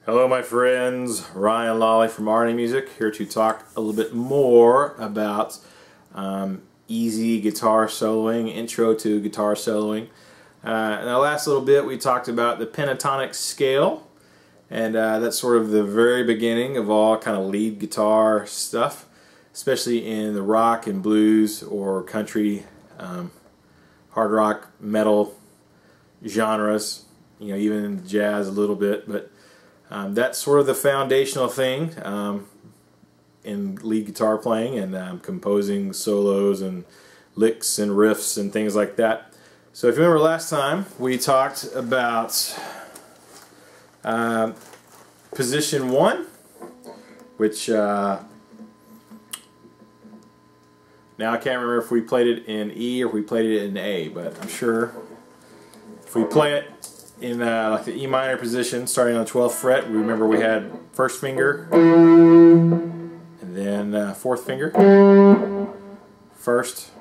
Hello my friends, Ryan Lawley from R&A Music, here to talk a little bit more about easy guitar soloing, intro to guitar soloing. In the last little bit we talked about the pentatonic scale, and that's sort of the very beginning of all kind of lead guitar stuff, especially in the rock and blues or country, hard rock, metal genres, you know, even jazz a little bit, but that's sort of the foundational thing in lead guitar playing and composing solos and licks and riffs and things like that. So if you remember last time we talked about position 1, which now I can't remember if we played it in E or if we played it in A, but I'm sure if we play it in like the E minor position, starting on the 12th fret, we remember we had first finger, and then fourth finger, first,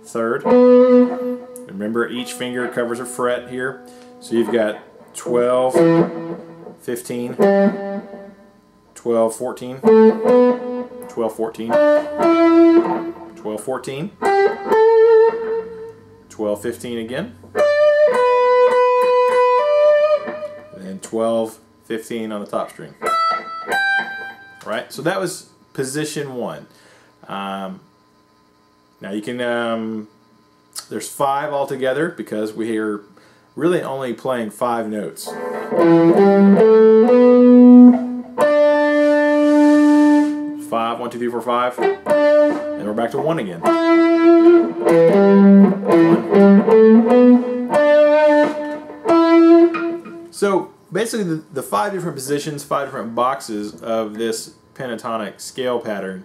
third. Remember, each finger covers a fret here, so you've got 12, 15, 12, 14, 12, 14, 12, 14, 12, 15 again, and 12, 15 on the top string. Right, so that was position 1. Now you can, there's 5 altogether because we are really only playing 5 notes. 5, 1, 2, 3, 4, 5, and we're back to 1 again. 1. So basically the 5 different positions, 5 different boxes of this pentatonic scale pattern,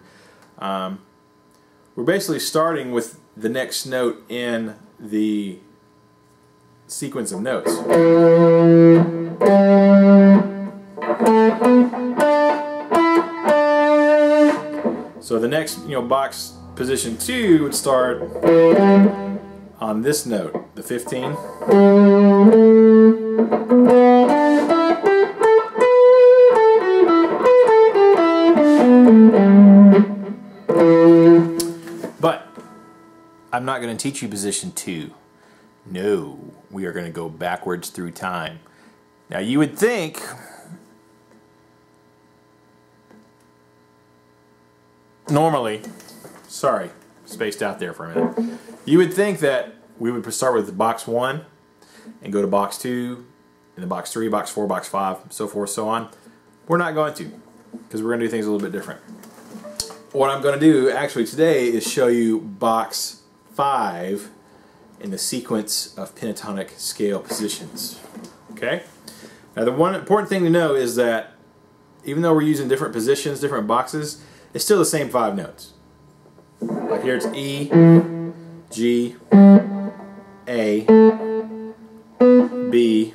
we're basically starting with the next note in the sequence of notes. So the next, box position 2 would start on this note, the 15. But I'm not going to teach you position 2. No, we are going to go backwards through time. Now you would think normally, sorry, spaced out there for a minute. You would think that we would start with box 1 and go to box 2, and then box 3, box 4, box 5, so forth, so on. We're not going to, because we're going to do things a little bit different. What I'm going to do actually today is show you box 5 in the sequence of pentatonic scale positions. Okay? Now the one important thing to know is that even though we're using different positions, different boxes, it's still the same 5 notes. Like here it's E, G, A, B,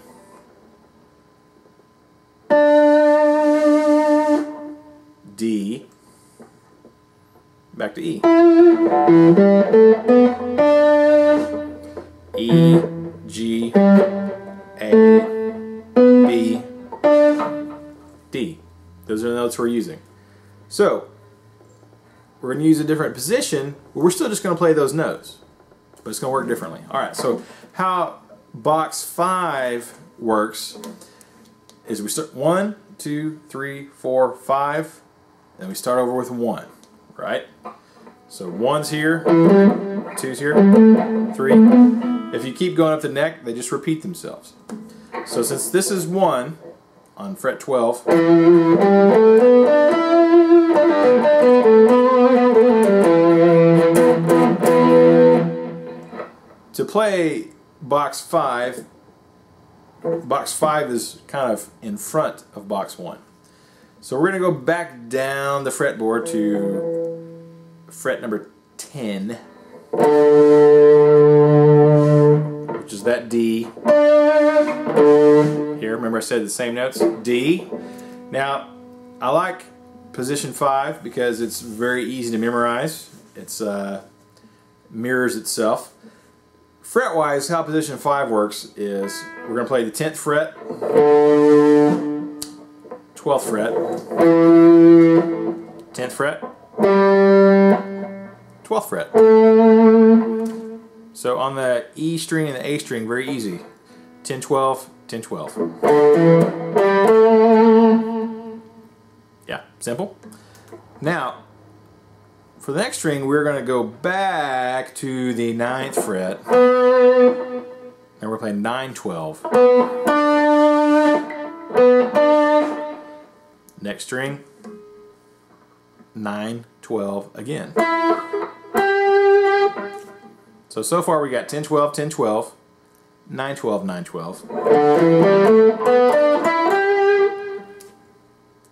D, back to E. E, G, A, B, D. Those are the notes we're using. So, we're going to use a different position, but we're still just going to play those notes. But it's going to work differently. Alright, so how box 5 works is we start 1, 2, 3, 4, 5, then we start over with 1. Right? So 1's here, 2's here, 3. If you keep going up the neck, they just repeat themselves. So since this is 1 on fret 12, to play box 5 is kind of in front of box 1. So we're going to go back down the fretboard to fret number 10, which is that D. Here, remember I said the same notes, D. Now, I like position 5 because it's very easy to memorize. It's mirrors itself. Fret-wise, how position 5 works is we're going to play the 10th fret, 12th fret, 10th fret, 12th fret. So on the E string and the A string, very easy. 10, 12, 10, 12. Yeah, simple. Now, for the next string, we're going to go back to the 9th fret. And we're playing 9, 12. Next string, 9, 12 again. So far we got 10, 12, 10, 12, 9, 12, 9, 12.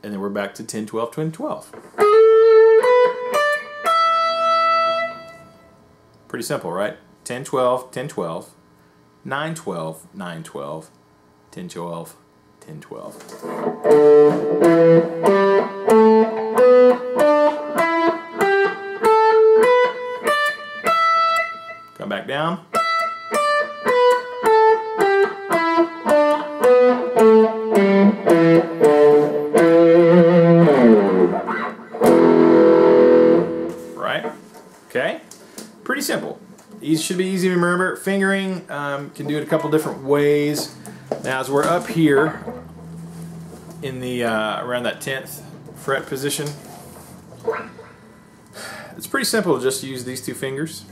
And then we're back to 10, 12, 10, 12. Pretty simple, right? 10, 12, 10, 12, 9, 12, 9, 12, 10, 12, 10, 12. Come back down. Right? Okay. Pretty simple. These should be easy to remember. Fingering, can do it a couple different ways. Now, as we're up here in the around that 10th fret position, it's pretty simple to just use these two fingers.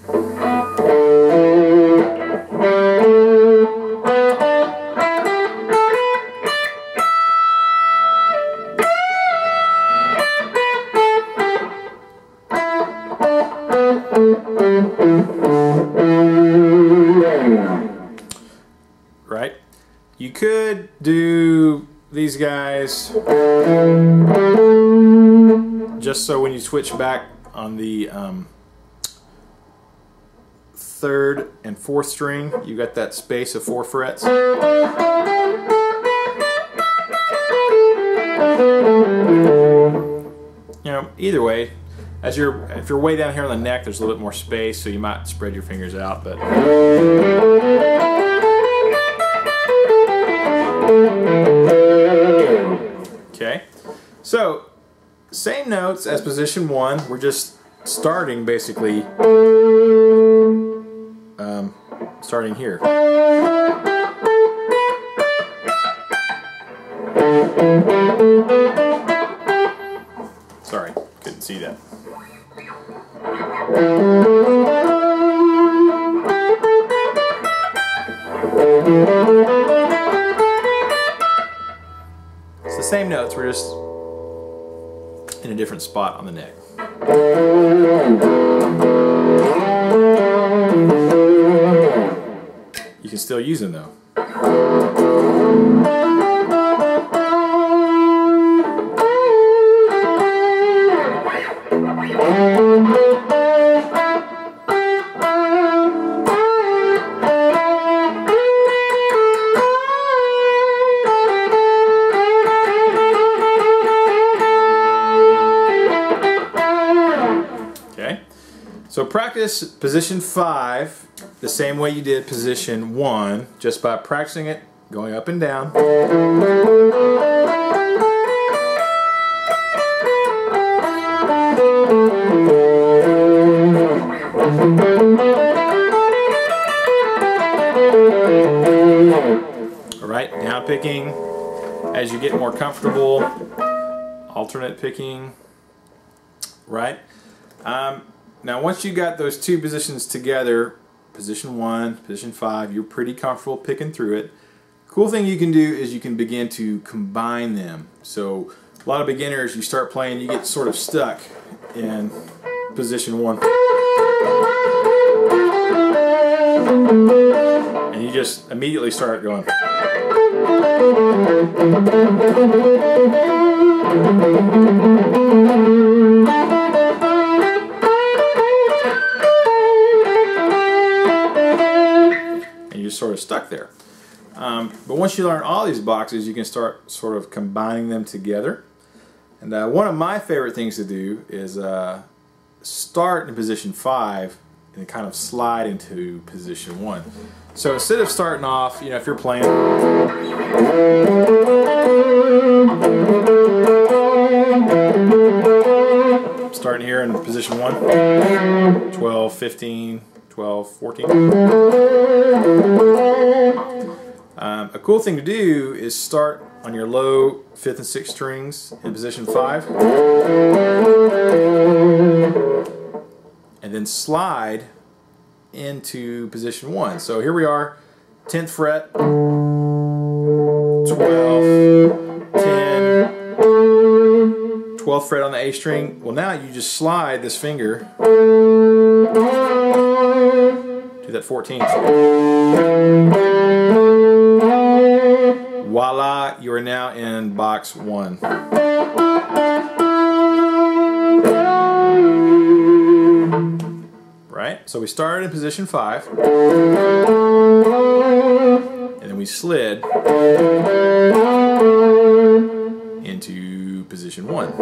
Right? You could do these guys just so when you switch back on the 3rd and 4th string, you got that space of 4 frets. You know, either way, if you're way down here on the neck, there's a little bit more space, so you might spread your fingers out, but okay. So, same notes as position 1. We're just starting basically starting here. Sorry, couldn't see that. It's the same notes, we're just in a different spot on the neck. You can still use them though. So practice position 5 the same way you did position 1, just by practicing it, going up and down. Alright, down picking as you get more comfortable, alternate picking, right? Now once you got those two positions together, position 1, position 5, you're pretty comfortable picking through it. Cool thing you can do is you can begin to combine them. So a lot of beginners, you start playing, you get sort of stuck in position 1. And you just immediately start going. Sort of stuck there. But once you learn all these boxes, you can start sort of combining them together. And one of my favorite things to do is start in position 5 and kind of slide into position 1. So instead of starting off, you know, if you're playing 15, 12, 14. A cool thing to do is start on your low 5th and 6th strings in position 5, and then slide into position 1. So here we are, 10th fret, 12, 10, 12th fret on the A string. Well, now you just slide this finger to that 14th. Voila, you are now in box 1. Right? So we started in position 5, and then we slid into position 1.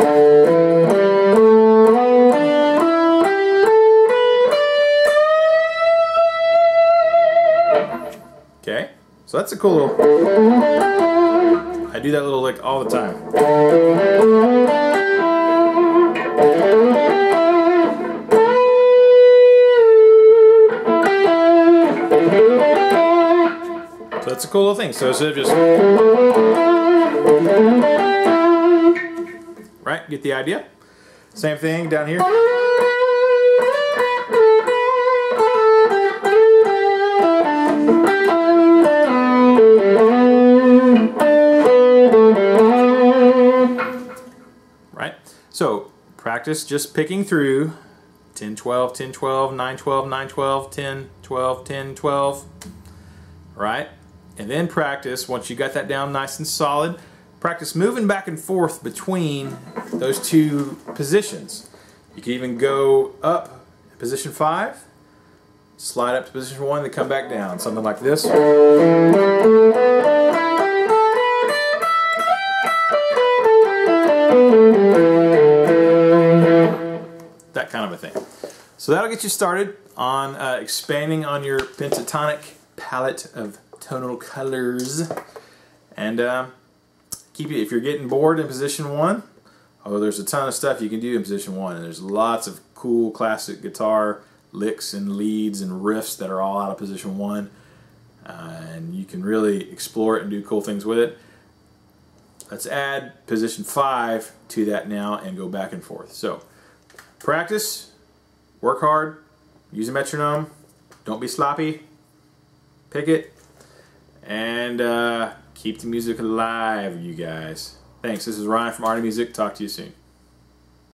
Okay, so that's a cool little... I do that little lick all the time. So that's a cool little thing. So instead of just... Right, get the idea? Same thing down here. Right? So practice just picking through 10, 12, 10, 12, 9, 12, 9, 12, 10, 12, 10, 12. Right? And then practice, once you got that down nice and solid, practice moving back and forth between those two positions. You can even go up to position 5, slide up to position 1, then come back down. Something like this. That kind of a thing. So that'll get you started on expanding on your pentatonic palette of tonal colors. And keep it, if you're getting bored in position 1, although there's a ton of stuff you can do in position 1, and there's lots of cool classic guitar licks and leads and riffs that are all out of position 1, and you can really explore it and do cool things with it. Let's add position 5 to that now and go back and forth. So practice, work hard, use a metronome, don't be sloppy, pick it, and keep the music alive, you guys. Thanks. This is Ryan from Arnie Music. Talk to you soon.